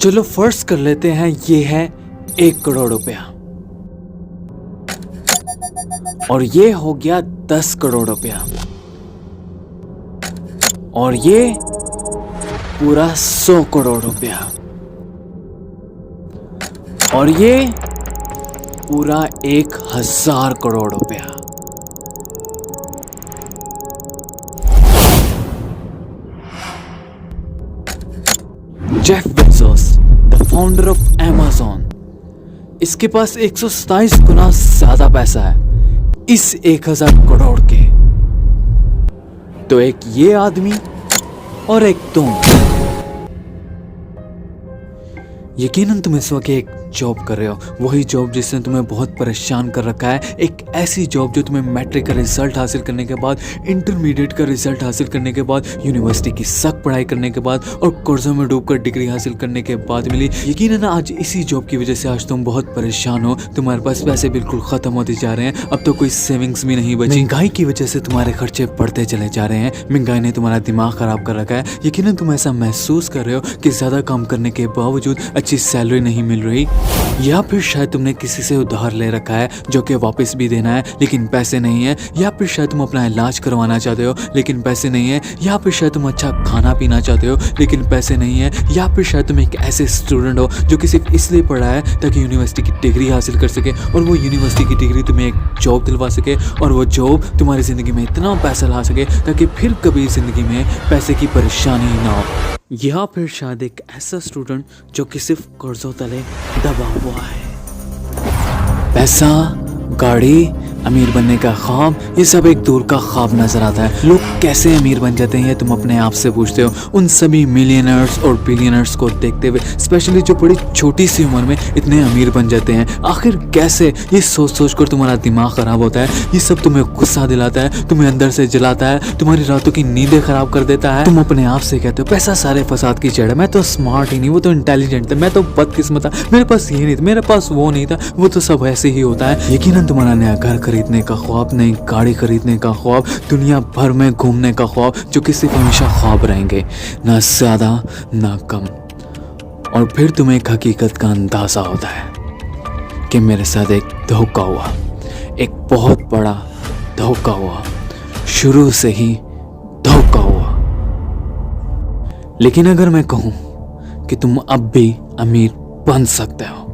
चलो फर्ज कर लेते हैं ये है 1 करोड़ रुपया और ये हो गया 10 करोड़ रुपया और ये पूरा 100 करोड़ रुपया और ये पूरा 1000 करोड़ रुपया। Jeff Bezos, the founder of Amazon, इसके पास 127 गुना ज्यादा पैसा है इस 1000 करोड़ के। तो एक ये आदमी और एक तुम। यकीनन तुम इस वक्त एक जॉब कर रहे हो, वही जॉब जिसने तुम्हें बहुत परेशान कर रखा है। एक ऐसी जॉब जो तुम्हें मैट्रिक का रिजल्ट हासिल करने के बाद, इंटरमीडिएट का रिजल्ट हासिल करने के बाद, यूनिवर्सिटी की सख्त पढ़ाई करने के बाद और कर्जों में डूबकर डिग्री हासिल करने के बाद मिली। यकीनन आज इसी जॉब की वजह से आज तुम बहुत परेशान हो। तुम्हारे पास पैसे बिल्कुल खत्म होते जा रहे हैं, अब तो कोई सेविंग्स भी नहीं बची। महंगाई की वजह से तुम्हारे खर्चे बढ़ते चले जा रहे हैं। महंगाई ने तुम्हारा दिमाग खराब कर रखा है। यकीनन तुम ऐसा महसूस कर रहे हो कि ज्यादा काम करने के बावजूद अच्छी सैलरी नहीं मिल रही, या फिर शायद तुमने किसी से उधार ले रखा है जो कि वापस भी देना है लेकिन पैसे नहीं है, या फिर शायद तुम अपना इलाज करवाना चाहते हो लेकिन पैसे नहीं है, या फिर शायद तुम अच्छा खाना पीना चाहते हो लेकिन पैसे नहीं है, या फिर शायद तुम एक ऐसे स्टूडेंट हो जो कि सिर्फ इसलिए पढ़ रहा है ताकि यूनिवर्सिटी की डिग्री हासिल कर सके और वो यूनिवर्सिटी की डिग्री तुम्हें एक जॉब दिलवा सके और वो जॉब तुम्हारी ज़िंदगी में इतना पैसा ला सके ताकि फिर कभी ज़िंदगी में पैसे की परेशानी ना हो। या फिर शायद एक ऐसा स्टूडेंट जो कि सिर्फ कर्जों तले दबा हुआ है। पैसा, गाड़ी, अमीर बनने का ख्वाब, ये सब एक दूर का ख्वाब नजर आता है। लोग कैसे अमीर बन जाते हैं ये तुम अपने आप से पूछते हो। उन सभी मिलियनर्स और बिलियनर्स को देखते हुए, स्पेशली जो बड़ी छोटी सी उम्र में इतने अमीर बन जाते हैं, आखिर कैसे? ये सोच सोच कर तुम्हारा दिमाग खराब होता है। ये सब तुम्हें गुस्सा दिलाता है, तुम्हें अंदर से जलाता है, तुम्हारी रातों की नींदें खराब कर देता है। तुम अपने आप से कहते हो पैसा सारे फसाद की जड़ है, मैं तो स्मार्ट ही नहीं, वो तो इंटेलिजेंट था, मैं तो बदकिस्मत था, मेरे पास ये नहीं था, मेरे पास वो नहीं था, वो तो सब ऐसे ही होता है। यकीनन तुम्हारा नया घर खरीदने का ख्वाब, नई गाड़ी खरीदने का ख्वाब, दुनिया भर में घूमने का ख्वाब, जो कि सिर्फ हमेशा ख्वाब रहेंगे, ना ज्यादा ना कम। और फिर तुम्हें एक हकीकत का अंदाजा होता है कि मेरे साथ एक धोखा हुआ, एक बहुत बड़ा धोखा हुआ, शुरू से ही धोखा हुआ। लेकिन अगर मैं कहूं कि तुम अब भी अमीर बन सकते हो,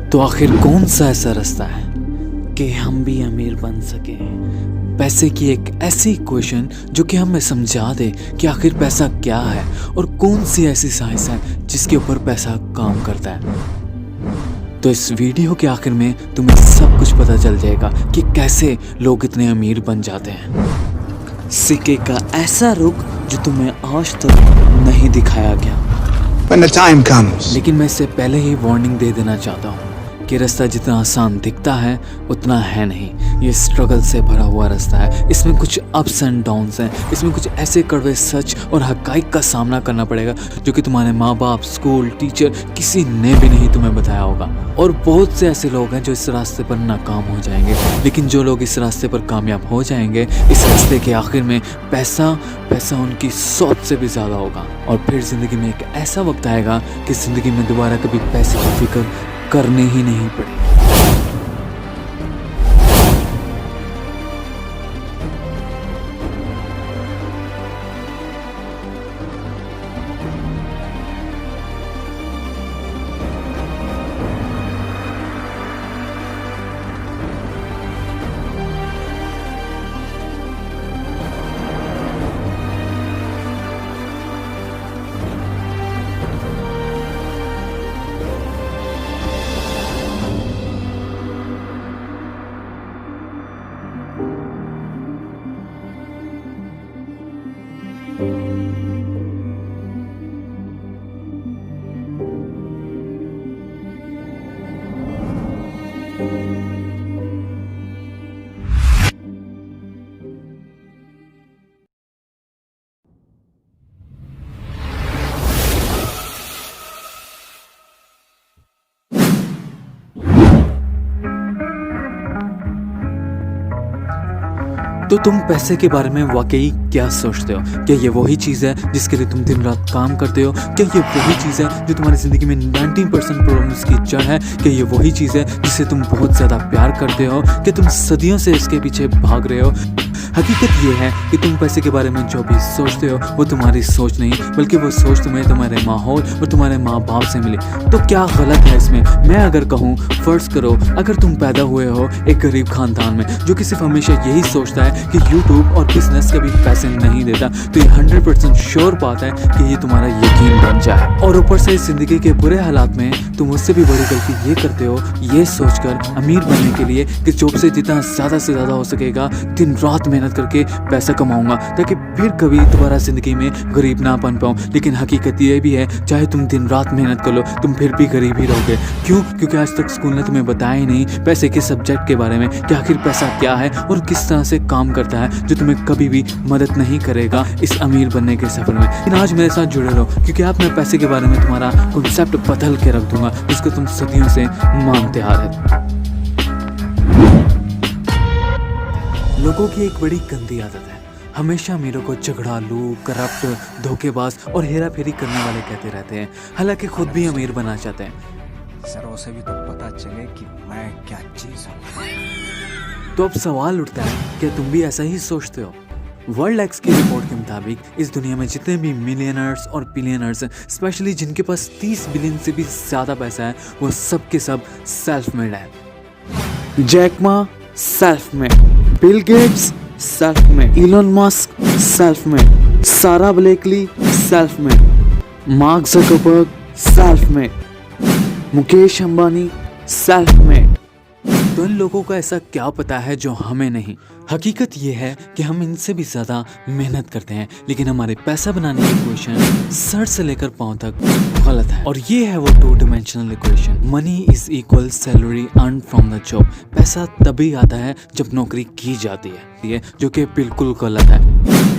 तो आखिर कौन सा ऐसा रास्ता है कि हम भी अमीर बन सके? पैसे की एक ऐसी इक्वेशन जो कि हमें समझा दे कि आखिर पैसा क्या है और कौन सी ऐसी साइंस है जिसके ऊपर पैसा काम करता है। तो इस वीडियो के आखिर में तुम्हें सब कुछ पता चल जाएगा कि कैसे लोग इतने अमीर बन जाते हैं। सिक्के का ऐसा रुख जो तुम्हें आज तक नहीं दिखाया गया। When the time comes. लेकिन मैं इससे पहले ही वार्निंग दे देना चाहता हूँ कि रास्ता जितना आसान दिखता है उतना है नहीं। ये स्ट्रगल से भरा हुआ रास्ता है, इसमें कुछ अप्स एंड डाउन्स हैं, इसमें कुछ ऐसे कड़वे सच और हकाइक का सामना करना पड़ेगा जो कि तुम्हारे माँ बाप, स्कूल, टीचर किसी ने भी नहीं तुम्हें बताया होगा। और बहुत से ऐसे लोग हैं जो इस रास्ते पर नाकाम हो जाएंगे, लेकिन जो लोग इस रास्ते पर कामयाब हो जाएंगे, इस रास्ते के आखिर में पैसा उनकी सोच से भी ज़्यादा होगा। और फिर ज़िंदगी में एक ऐसा वक्त आएगा कि ज़िंदगी में दोबारा कभी पैसे की फिक्र करनी ही नहीं पड़ेगी। तो तुम पैसे के बारे में वाकई क्या सोचते हो? क्या ये वही चीज़ है जिसके लिए तुम दिन रात काम करते हो? क्या ये वही चीज़ है जो तुम्हारी ज़िंदगी में 90% प्रॉब्लम्स की जड़ है? क्या ये वही चीज़ है जिससे तुम बहुत ज़्यादा प्यार करते हो? क्या तुम सदियों से इसके पीछे भाग रहे हो? हकीकत ये है कि तुम पैसे के बारे में जो भी सोचते हो वो तुम्हारी सोच नहीं, बल्कि वो सोच तुम्हें तुम्हारे माहौल और तुम्हारे माँ बाप से मिली। तो क्या गलत है इसमें? मैं अगर कहूँ, फर्ज करो अगर तुम पैदा हुए हो एक गरीब खानदान में जो कि सिर्फ हमेशा यही सोचता है कि यूट्यूब और बिजनेस कभी पैसे नहीं देता, तो ये 100% श्योर बात है कि ये तुम्हारा यकीन बन जाए। और ऊपर से जिंदगी के बुरे हालात में तुम उससे भी बड़ी गलती ये करते हो, ये सोचकर अमीर बनने के लिए कि जॉब से जितना ज़्यादा से ज़्यादा हो सकेगा दिन रात मेहनत करके पैसा कमाऊंगा ताकि फिर कभी दोबारा जिंदगी में गरीब ना बन पाऊं। लेकिन हकीकत ये भी है, चाहे तुम दिन रात मेहनत कर लो तुम फिर भी गरीब ही रहोगे। क्यों? क्योंकि आज तक स्कूल ने तुम्हें बताया ही नहीं पैसे के सब्जेक्ट के बारे में कि आखिर पैसा क्या है और किस तरह से काम करता है, जो तुम्हें कभी भी मदद नहीं करेगा इस अमीर बनने के सफर में। लेकिन आज मेरे साथ जुड़े रहो, क्योंकि आप मैं पैसे के बारे में तुम्हारा कॉन्सेप्ट बदल के रख दूंगा जिसको तुम सदियों से मानते आ रहे। लोगों की एक बड़ी गंदी आदत है, हमेशा अमीरों को झगड़ालू, करप्ट, धोखेबाज और हेरा फेरी करने वाले कहते रहते हैं, हालांकि खुद भी अमीर बनना चाहते हैं। सर उसे भी तो पता चले कि मैं क्या चीज़ हूँ। तो अब सवाल उठता है, क्या तुम भी ऐसा ही सोचते हो? वर्ल्ड एक्स की रिपोर्ट के मुताबिक इस दुनिया में जितने भी मिलियनर्स और बिलियनर्स हैं, स्पेशली जिनके पास 30 बिलियन से भी ज़्यादा पैसा है, वो सब के सब सेल्फ मेड है। Jack Ma self made, Bill Gates self made, Elon Musk self made, Sara Blakely self made, Mark Zuckerberg self made, Mukesh Ambani self made. तो इन लोगों को ऐसा क्या पता है जो हमें नहीं? हकीकत ये है कि हम इनसे भी ज़्यादा मेहनत करते हैं, लेकिन हमारे पैसा बनाने की इक्वेशन सर से लेकर पाँव तक गलत है। और ये है वो 2 dimensional equation, money is equal salary earn from the job. पैसा तभी आता है जब नौकरी की जाती है, जो कि बिल्कुल गलत है।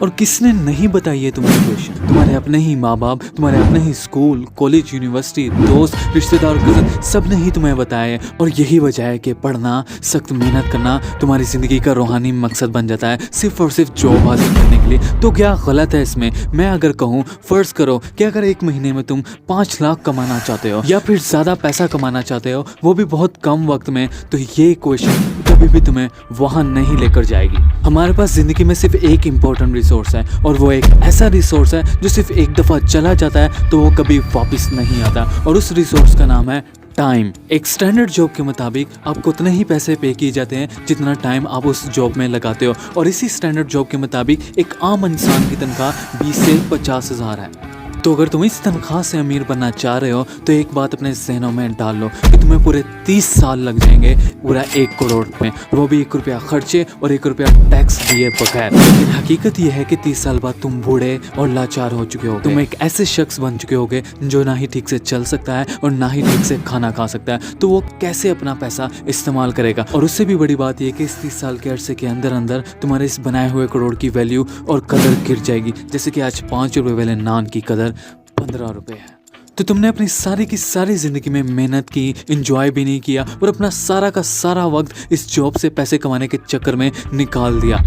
और किसने नहीं बताई है तुम्हें इक्वेशन? तुम्हारे अपने ही माँ बाप, तुम्हारे अपने ही स्कूल, कॉलेज, यूनिवर्सिटी, दोस्त, रिश्तेदार, कजन, सब ने ही तुम्हें बताया है। और यही वजह है कि पढ़ना, सख्त मेहनत करना तुम्हारी ज़िंदगी का रूहानी मकसद बन जाता है, सिर्फ और सिर्फ जॉब हासिल करने के लिए। तो क्या गलत है इसमें? मैं अगर कहूँ, फ़र्ज़ करो कि अगर एक महीने में तुम 5 लाख कमाना चाहते हो या फिर ज़्यादा पैसा कमाना चाहते हो, वो भी बहुत कम वक्त में, तो ये इक्वेशन कभी भी तुम्हें वहाँ नहीं लेकर जाएगी। हमारे पास ज़िंदगी में सिर्फ एक इम्पोर्टेंट रिसोर्स है, और वो एक ऐसा रिसोर्स है जो सिर्फ एक दफ़ा चला जाता है तो वो कभी वापस नहीं आता, और उस रिसोर्स का नाम है टाइम। एक स्टैंडर्ड जॉब के मुताबिक आपको उतने ही पैसे पे किए जाते हैं जितना टाइम आप उस जॉब में लगाते हो, और इसी स्टैंडर्ड जॉब के मुताबिक एक आम इंसान की तनख्वाह 20 से 50 हज़ार है। तो अगर तुम इस तनख्वाह से अमीर बनना चाह रहे हो तो एक बात अपने जहनों में डाल लो कि तुम्हें पूरे 30 साल लग जाएंगे पूरा 1 करोड़ में, वो भी 1 रुपया खर्चे और 1 रुपया टैक्स दिए बगैर। लेकिन हकीकत यह है कि 30 साल बाद तुम बूढ़े और लाचार हो चुके हो, तुम एक ऐसे शख्स बन चुके होगे जो ना ही ठीक से चल सकता है और ना ही ठीक से खाना खा सकता है। तो वो कैसे अपना पैसा इस्तेमाल करेगा? और उससे भी बड़ी बात यह कि इस 30 साल के अरसे के अंदर अंदर तुम्हारे इस बनाए हुए करोड़ की वैल्यू और कदर गिर जाएगी। जैसे कि आज 5 रुपए वाले नान की कदर 15 रुपए है। तो तुमने अपनी सारी की सारी जिंदगी में मेहनत की, एंजॉय भी नहीं किया और अपना सारा का सारा वक्त इस जॉब से पैसे कमाने के चक्कर में निकाल दिया,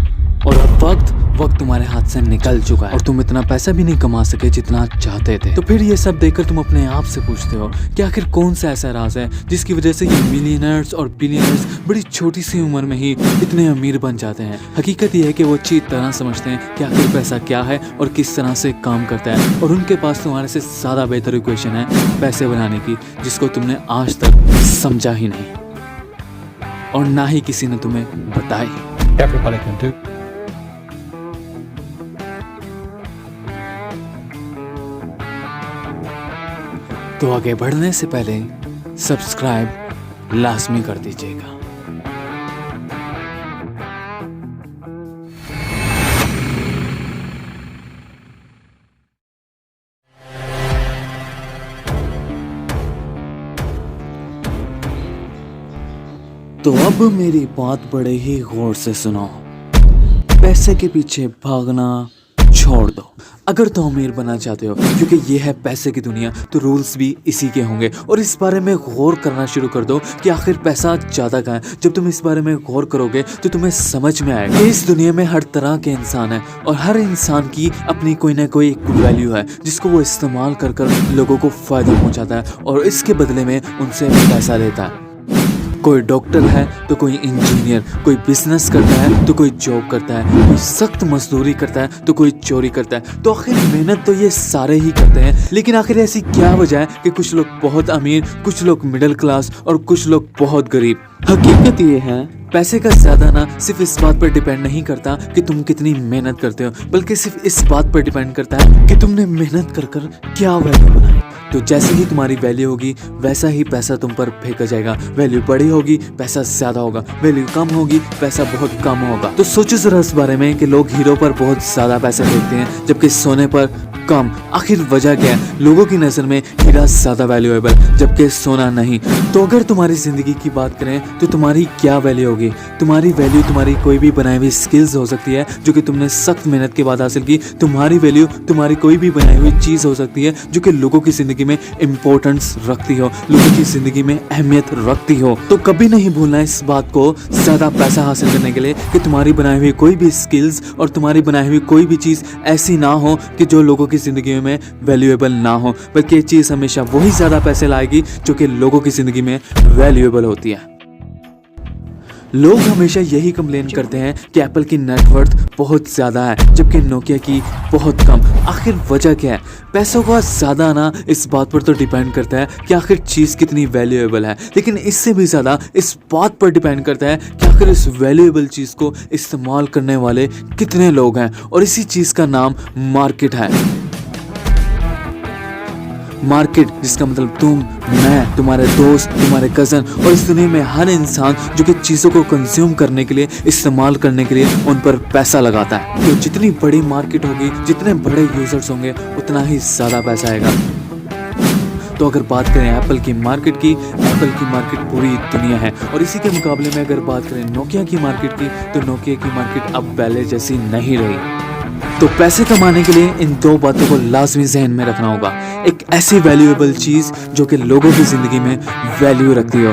और अब वक्त तुम्हारे हाथ से निकल चुका है और तुम इतना पैसा भी नहीं कमा सके जितना चाहते थे। तो फिर ये सब देखकर तुम अपने आप से पूछते हो कि आखिर कौन सा ऐसा राज है जिसकी वजह से ये मिलियनर्स और बिलियनर्स बड़ी छोटी सी उम्र में ही इतने अमीर बन जाते हैं। हकीकत ये है कि वो अच्छी तरह समझते हैं कि आखिर पैसा क्या है और किस तरह से काम करता है, और उनके पास तुम्हारे से ज़्यादा बेहतर इक्वेशन है पैसे बनाने की, जिसको तुमने आज तक समझा ही नहीं और ना ही किसी ने तुम्हें बताई। Everybody can do. तो आगे बढ़ने से पहले सब्सक्राइब लाजमी कर दीजिएगा। तो अब मेरी बात बड़े ही गौर से सुनो। पैसे के पीछे भागना, छोड़ दो। अगर तो अमीर बनना चाहते हो, क्योंकि ये है पैसे की दुनिया, तो रूल्स भी इसी के होंगे। और इस बारे में गौर करना शुरू कर दो कि आखिर पैसा ज़्यादा कहाँ है। जब तुम इस बारे में गौर करोगे तो तुम्हें समझ में आएगा कि इस दुनिया में हर तरह के इंसान हैं और हर इंसान की अपनी कोई ना कोई एक वैल्यू है जिसको वो इस्तेमाल कर कर लोगों को फ़ायदा पहुँचाता है और इसके बदले में उनसे पैसा लेता है। कोई डॉक्टर है तो कोई इंजीनियर, कोई बिजनेस करता है तो कोई जॉब करता है, कोई सख्त मजदूरी करता है तो कोई चोरी करता है। तो आखिर मेहनत तो ये सारे ही करते हैं, लेकिन आखिर ऐसी क्या वजह है कि कुछ लोग बहुत अमीर, कुछ लोग मिडिल क्लास और कुछ लोग बहुत गरीब। हकीकत ये है, पैसे का ज्यादा ना सिर्फ इस बात पर डिपेंड नहीं करता कि तुम कितनी मेहनत करते हो, बल्कि सिर्फ इस बात पर डिपेंड करता है कि तुमने मेहनत कर कर क्या वैल्यू बनाई। तो जैसे ही तुम्हारी वैल्यू होगी वैसा ही पैसा तुम पर फेंका जाएगा। वैल्यू बड़ी होगी पैसा ज्यादा होगा, वैल्यू कम होगी पैसा बहुत कम होगा। तो सोचो जरा इस बारे में कि लोग हीरो पर बहुत ज्यादा पैसे फेंकते हैं जबकि सोने पर कम। आखिर वजह क्या है? लोगों की नज़र में हीरा ज्यादा वैल्यूएबल जबकि सोना नहीं। तो अगर तुम्हारी जिंदगी की बात करें तो तुम्हारी क्या वैल्यू होगी? तुम्हारी वैल्यू तुम्हारी कोई भी बनाई हुई स्किल्स हो सकती है जो कि तुमने सख्त मेहनत के बाद हासिल की। तुम्हारी वैल्यू तुम्हारी कोई भी बनाई हुई चीज़ हो सकती है जो कि लोगों की जिंदगी में इम्पोर्टेंस रखती हो, लोगों की जिंदगी में अहमियत रखती हो। तो कभी नहीं भूलना इस बात को ज़्यादा पैसा हासिल करने के लिए कि तुम्हारी बनाई हुई कोई भी स्किल्स और तुम्हारी बनाई हुई कोई भी चीज़ ऐसी ना हो कि जो लोगों की जिंदगी में वैल्यूएबल ना हो, बल्कि ये चीज़ हमेशा वही ज़्यादा पैसे लाएगी जो कि लोगों की जिंदगी में वैल्यूएबल होती है। लोग हमेशा यही कंप्लेन करते हैं कि एप्पल की नेटवर्थ बहुत ज़्यादा है जबकि नोकिया की बहुत कम। आखिर वजह क्या है? पैसों का ज़्यादा आना इस बात पर तो डिपेंड करता है कि आखिर चीज़ कितनी वैल्यूएबल है, लेकिन इससे भी ज़्यादा इस बात पर डिपेंड करता है कि आखिर इस वैल्यूएबल चीज़ को इस्तेमाल करने वाले कितने लोग हैं। और इसी चीज़ का नाम मार्केट है। मार्केट जिसका मतलब तुम, मैं, तुम्हारे दोस्त, तुम्हारे कज़न और इस दुनिया में हर इंसान जो कि चीज़ों को कंज्यूम करने के लिए, इस्तेमाल करने के लिए उन पर पैसा लगाता है। तो जितनी बड़ी मार्केट होगी, जितने बड़े यूजर्स होंगे, उतना ही ज़्यादा पैसा आएगा। तो अगर बात करें एप्पल की मार्केट की, एप्पल की मार्केट पूरी दुनिया है। और इसी के मुकाबले में अगर बात करें नोकिया की मार्केट की, तो नोकिया की मार्केट अब पहले जैसी नहीं रही। तो पैसे कमाने के लिए इन दो बातों को लाजमी जहन में रखना होगा। एक ऐसी वैल्यूएबल चीज़ जो कि लोगों की ज़िंदगी में वैल्यू रखती हो,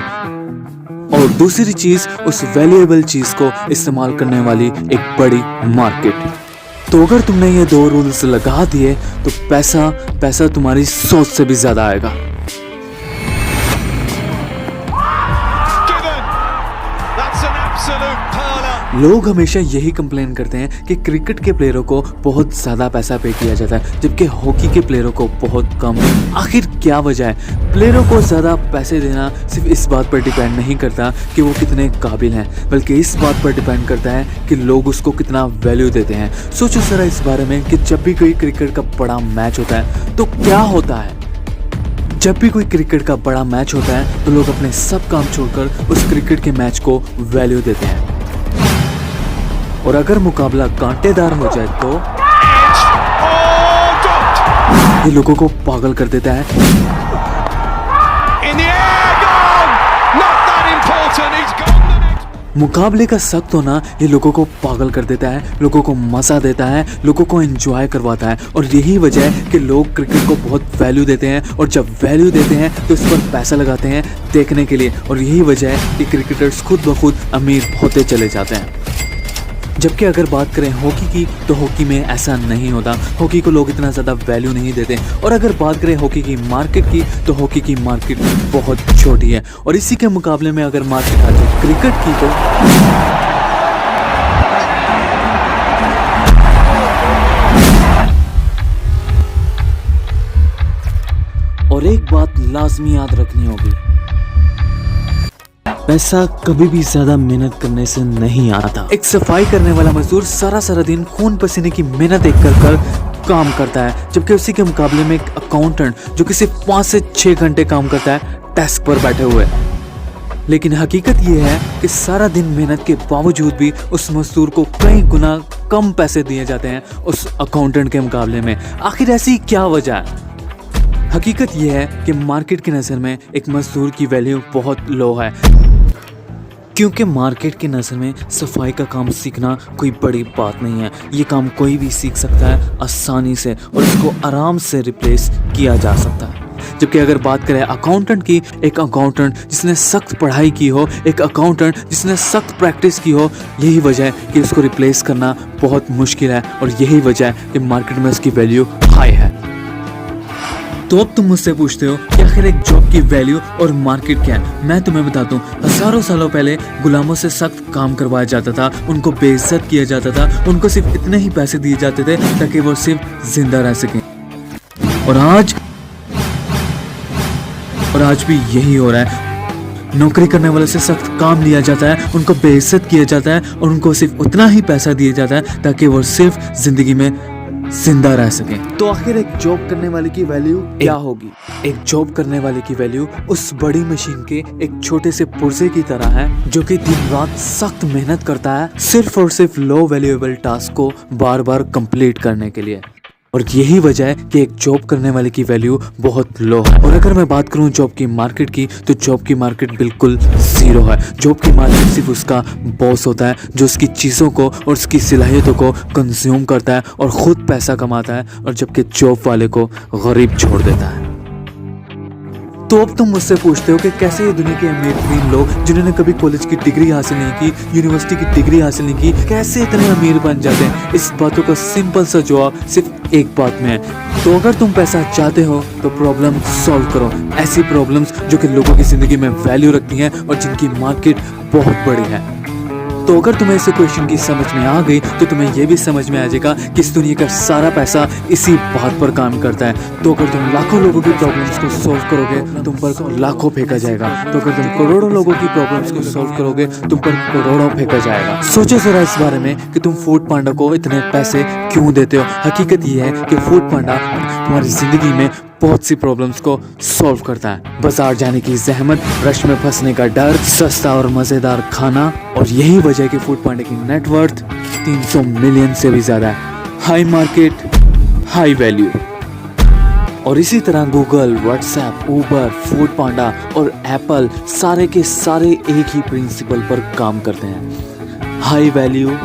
और दूसरी चीज़ उस वैल्यूएबल चीज़ को इस्तेमाल करने वाली एक बड़ी मार्केट। तो अगर तुमने ये दो रूल्स लगा दिए तो पैसा तुम्हारी सोच से भी ज़्यादा आएगा। लोग हमेशा यही कंप्लेन करते हैं कि क्रिकेट के प्लेयरों को बहुत ज़्यादा पैसा पे किया जाता है जबकि हॉकी के प्लेयरों को बहुत कम। आखिर क्या वजह है? प्लेयरों को ज़्यादा पैसे देना सिर्फ इस बात पर डिपेंड नहीं करता कि वो कितने काबिल हैं, बल्कि इस बात पर डिपेंड करता है कि लोग उसको कितना वैल्यू देते हैं। सोचो ज़रा इस बारे में कि जब भी कोई क्रिकेट का बड़ा मैच होता है तो क्या होता है? जब भी कोई क्रिकेट का बड़ा मैच होता है तो लोग अपने सब काम छोड़कर उस क्रिकेट के मैच को वैल्यू देते हैं। और अगर मुकाबला कांटेदार हो जाए तो ये लोगों को पागल कर देता है। मुकाबले का सख्त होना ये लोगों को पागल कर देता है, लोगों को मज़ा देता है, लोगों को एंजॉय करवाता है। और यही वजह है कि लोग क्रिकेट को बहुत वैल्यू देते हैं, और जब वैल्यू देते हैं तो इस पर पैसा लगाते हैं देखने के लिए। और यही वजह है कि क्रिकेटर्स खुद ब खुद अमीर होते चले जाते हैं। जबकि अगर बात करें हॉकी की तो हॉकी में ऐसा नहीं होता, हॉकी को लोग इतना ज़्यादा वैल्यू नहीं देते। और अगर बात करें हॉकी की मार्केट की तो हॉकी की मार्केट बहुत छोटी है। और इसी के मुकाबले में अगर मार्केट आ जाए क्रिकेट की तो और एक बात लाजमी याद रखनी होगी, पैसा कभी भी ज्यादा मेहनत करने से नहीं आता। एक सफाई करने वाला मजदूर सारा दिन खून पसीने की मेहनत एक कर काम करता है, जबकि उसी के मुकाबले में एक अकाउंटेंट जो कि सिर्फ 5 से 6 घंटे काम करता है डेस्क पर बैठे हुए। लेकिन हकीकत यह है कि सारा दिन मेहनत के बावजूद भी उस मजदूर को कई गुना कम पैसे दिए जाते हैं उस अकाउंटेंट के मुकाबले में। आखिर ऐसी क्या वजह है? हकीकत यह है कि मार्केट की नज़र में एक मजदूर की वैल्यू बहुत लो है। क्योंकि मार्केट की नज़र में सफाई का काम सीखना कोई बड़ी बात नहीं है। ये काम कोई भी सीख सकता है आसानी से और इसको आराम से रिप्लेस किया जा सकता है। जबकि अगर बात करें अकाउंटेंट की, एक अकाउंटेंट जिसने सख्त पढ़ाई की हो, एक अकाउंटेंट जिसने सख्त प्रैक्टिस की हो, यही वजह है कि उसको रिप्लेस करना बहुत मुश्किल है और यही वजह है कि मार्केट में उसकी वैल्यू हाई है। तो अब तुम मुझसे पूछते हो कि आखिर एक जॉब की वैल्यू और मार्केट क्या है। मैं तुम्हें बताता हूँ, हजारों सालों पहले गुलामों से सख्त काम करवाया जाता था, उनको बेइज्जत किया जाता था, उनको सिर्फ इतने ही पैसे दिए जाते थे ताकि वो सिर्फ जिंदा रह सकें। और आज भी यही हो रहा है। नौकरी करने वाले से सख्त काम लिया जाता है, उनको बेइज्जत किया जाता है और उनको सिर्फ उतना ही पैसा दिया जाता है ताकि वो सिर्फ जिंदगी में जिंदा रह सके। तो आखिर एक जॉब करने वाले की वैल्यू क्या होगी? एक जॉब करने वाले की वैल्यू उस बड़ी मशीन के एक छोटे से पुर्जे की तरह है जो कि दिन रात सख्त मेहनत करता है सिर्फ और सिर्फ लो वैल्यूएबल टास्क को बार बार कंप्लीट करने के लिए। और यही वजह है कि एक जॉब करने वाले की वैल्यू बहुत लो है। और अगर मैं बात करूं जॉब की मार्केट की, तो जॉब की मार्केट बिल्कुल जीरो है। जॉब की मार्केट सिर्फ उसका बॉस होता है जो उसकी चीज़ों को और उसकी सलाहियतों को कंज्यूम करता है और ख़ुद पैसा कमाता है, और जबकि जॉब वाले को गरीब छोड़ देता है। तो अब तुम मुझसे पूछते हो कि कैसे ये दुनिया के अमीर तरीन लोग जिन्होंने कभी कॉलेज की डिग्री हासिल नहीं की, यूनिवर्सिटी की डिग्री हासिल नहीं की, कैसे इतने अमीर बन जाते हैं? इस बातों का सिंपल सा जवाब सिर्फ एक बात में है। तो अगर तुम पैसा चाहते हो तो प्रॉब्लम सॉल्व करो, ऐसी प्रॉब्लम्स जो कि लोगों की जिंदगी में वैल्यू रखती हैं और जिनकी मार्केट बहुत बड़ी है। तो अगर तुम्हें इस क्वेश्चन की समझ में आ गई तो तुम्हें यह भी समझ में आ जाएगा कि इस दुनिया का सारा पैसा इसी बात पर काम करता है। तो अगर तुम लाखों लोगों की प्रॉब्लम्स को सॉल्व करोगे तुम पर लाखों फेंका जाएगा। तो अगर तुम करोड़ों लोगों की प्रॉब्लम्स को सॉल्व करोगे तुम पर करोड़ों फेंका जाएगा। सोचो जरा इस बारे में कि तुम फूड पांडा को इतने पैसे क्यों देते हो। हकीकत यह है कि फूड पांडा तुम्हारी जिंदगी में बहुत सी प्रॉब्लम्स को सॉल्व करता है। बाजार जाने की जहमत, रश में फंसने का डर, सस्ता और मज़ेदार खाना, और यही वजह है कि फूड पांडा की नेटवर्थ 300 मिलियन से भी ज़्यादा है। High market, high value. और इसी तरह गूगल, व्हाट्सएप, उबर, फूड पांडा और एप्पल सारे के सारे एक ही प्रिंसिपल पर काम करते हैं, हाई वैल्यू,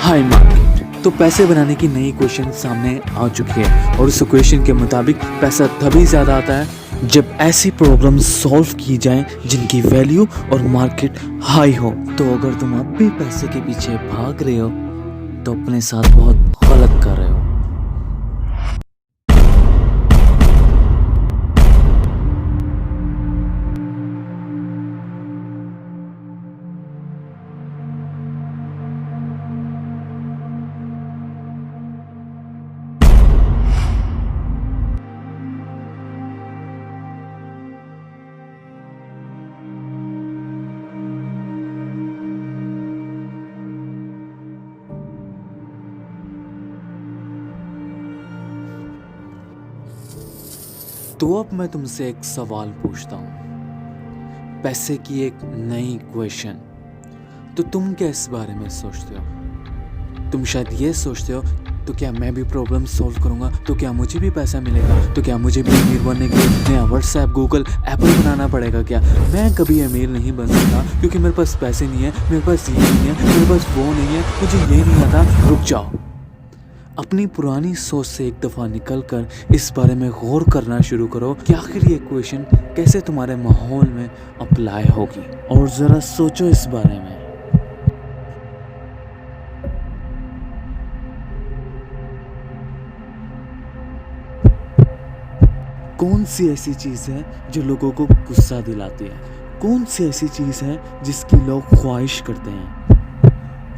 हाई मार्केट। तो पैसे बनाने की नई इक्वेशन सामने आ चुकी है और उस इक्वेशन के मुताबिक पैसा तभी ज़्यादा आता है जब ऐसी प्रॉब्लम सॉल्व की जाए जिनकी वैल्यू और मार्केट हाई हो। तो अगर तुम अब भी पैसे के पीछे भाग रहे हो तो अपने साथ बहुत गलत कर रहे हो। तो अब मैं तुमसे एक सवाल पूछता हूँ, पैसे की एक नई क्वेश्चन। तो तुम क्या इस बारे में सोचते हो? तुम शायद ये सोचते हो तो क्या मैं भी प्रॉब्लम सॉल्व करूँगा, तो क्या मुझे भी पैसा मिलेगा, तो क्या मुझे भी अमीर बनने के लिए नया व्हाट्सएप, गूगल, एप्पल बनाना पड़ेगा क्या? मैं कभी अमीर नहीं बन सकता क्योंकि मेरे पास पैसे नहीं है, मेरे पास ये नहीं है, मेरे पास वो नहीं है, मुझे ये नहीं आता। रुक जाओ, अपनी पुरानी सोच से एक दफ़ा निकलकर इस बारे में गौर करना शुरू करो कि आखिर ये क्वेश्चन कैसे तुम्हारे माहौल में अप्लाई होगी। और ज़रा सोचो इस बारे में। कौन सी ऐसी चीज़ है जो लोगों को गुस्सा दिलाती है? कौन सी ऐसी चीज़ है जिसकी लोग ख्वाहिश करते हैं?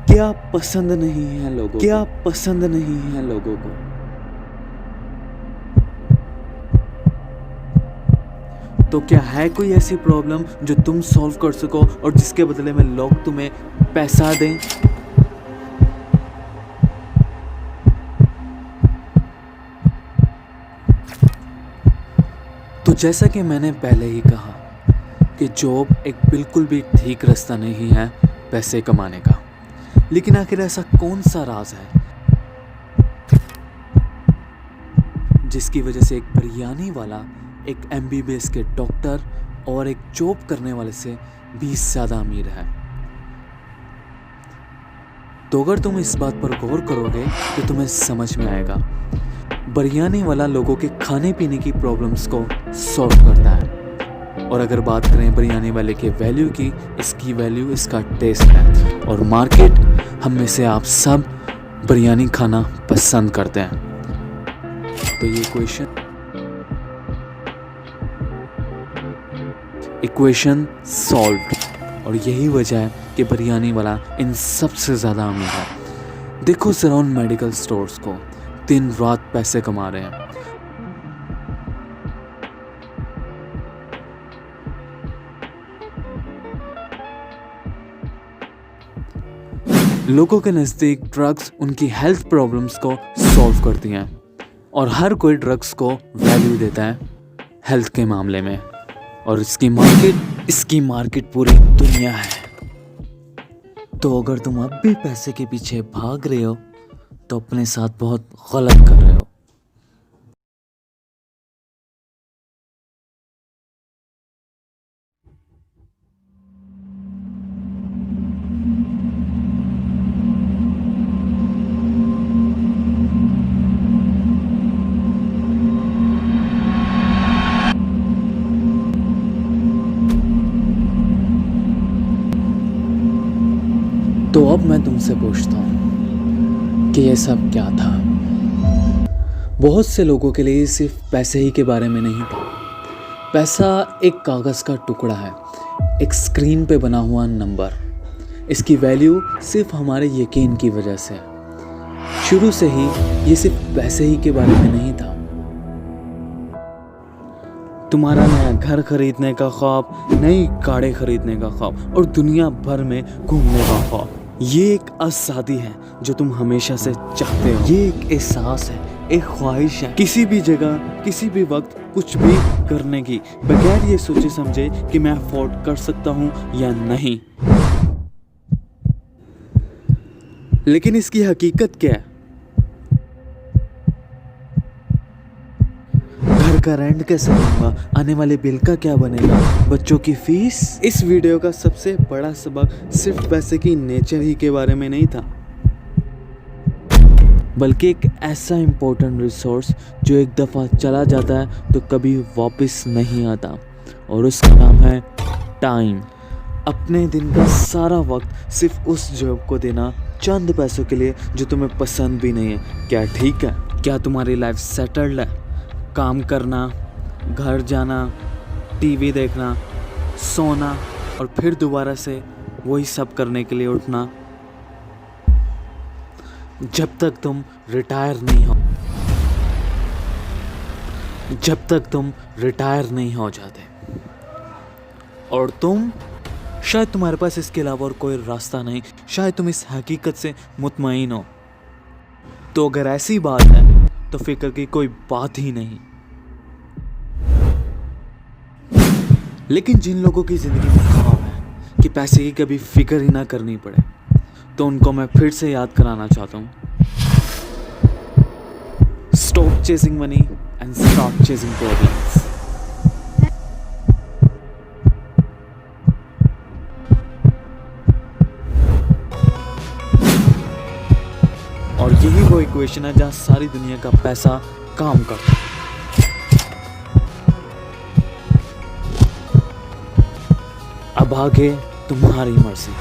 क्या पसंद नहीं है लोगों? क्या पसंद नहीं है लोगों को? तो क्या है कोई ऐसी प्रॉब्लम जो तुम सॉल्व कर सको और जिसके बदले में लोग तुम्हें पैसा दें? तो जैसा कि मैंने पहले ही कहा कि जॉब एक बिल्कुल भी ठीक रास्ता नहीं है पैसे कमाने का। लेकिन आखिर ऐसा कौन सा राज है जिसकी वजह से एक बिरयानी वाला एक MBBS के डॉक्टर और एक जॉब करने वाले से 20 ज़्यादा अमीर है? तो अगर तुम इस बात पर गौर करोगे तो तुम्हें समझ में आएगा। बिरयानी वाला लोगों के खाने पीने की प्रॉब्लम्स को सॉल्व करता है। और अगर बात करें बिरयानी वाले के वैल्यू की, इसकी वैल्यू इसका टेस्ट है। और मार्केट हम में से आप सब बिरयानी खाना पसंद करते हैं। तो ये इक्वेशन सॉल्व। और यही वजह है कि बिरयानी वाला इन सबसे ज़्यादा अमीर है। देखो सराउंड मेडिकल स्टोर्स को, दिन रात पैसे कमा रहे हैं। लोगों के नज़दीक ड्रग्स उनकी हेल्थ प्रॉब्लम्स को सॉल्व करती हैं और हर कोई ड्रग्स को वैल्यू देता है हेल्थ के मामले में। और इसकी मार्केट पूरी दुनिया है। तो अगर तुम अब भी पैसे के पीछे भाग रहे हो तो अपने साथ बहुत गलत कर रहे हो। तो अब मैं तुमसे पूछता हूँ कि ये सब क्या था। बहुत से लोगों के लिए सिर्फ पैसे ही के बारे में नहीं था। पैसा एक कागज़ का टुकड़ा है, एक स्क्रीन पे बना हुआ नंबर। इसकी वैल्यू सिर्फ हमारे यकीन की वजह से है। शुरू से ही ये सिर्फ पैसे ही के बारे में नहीं था। तुम्हारा नया घर खरीदने का ख्वाब, नई गाड़ी खरीदने का ख्वाब और दुनिया भर में घूमने का ख्वाब, ये एक आज़ादी है जो तुम हमेशा से चाहते हो। ये एक एहसास है, एक ख्वाहिश है, किसी भी जगह किसी भी वक्त कुछ भी करने की, बगैर ये सोचे समझे कि मैं अफोर्ड कर सकता हूँ या नहीं। लेकिन इसकी हकीकत क्या है? घर का रेंट कैसे दूंगा, आने वाले बिल का क्या बनेगा, बच्चों की फीस। इस वीडियो का सबसे बड़ा सबक सिर्फ पैसे की नेचर ही के बारे में नहीं था, बल्कि एक ऐसा इम्पोर्टेंट रिसोर्स जो एक दफ़ा चला जाता है तो कभी वापस नहीं आता। और उसका नाम है टाइम। अपने दिन का सारा वक्त सिर्फ उस जॉब को देना चंद पैसों के लिए जो तुम्हें पसंद भी नहीं है। क्या ठीक है? क्या तुम्हारी लाइफ सेटल्ड है? काम करना, घर जाना, टीवी देखना, सोना और फिर दोबारा से वही सब करने के लिए उठना, जब तक तुम रिटायर नहीं हो जाते। और तुम शायद तुम्हारे पास इसके अलावा और कोई रास्ता नहीं, शायद तुम इस हकीकत से मुतमईन हो। तो अगर ऐसी बात है तो फिक्र की कोई बात ही नहीं। लेकिन जिन लोगों की ज़िंदगी में ख्वाब है कि पैसे की कभी फिक्र ही ना करनी पड़े, तो उनको मैं फिर से याद कराना चाहता हूँ, stop chasing money and start chasing problems. और यही वो इक्वेशन है जहाँ सारी दुनिया का पैसा काम करता है। अब आगे तुम्हारी मर्जी।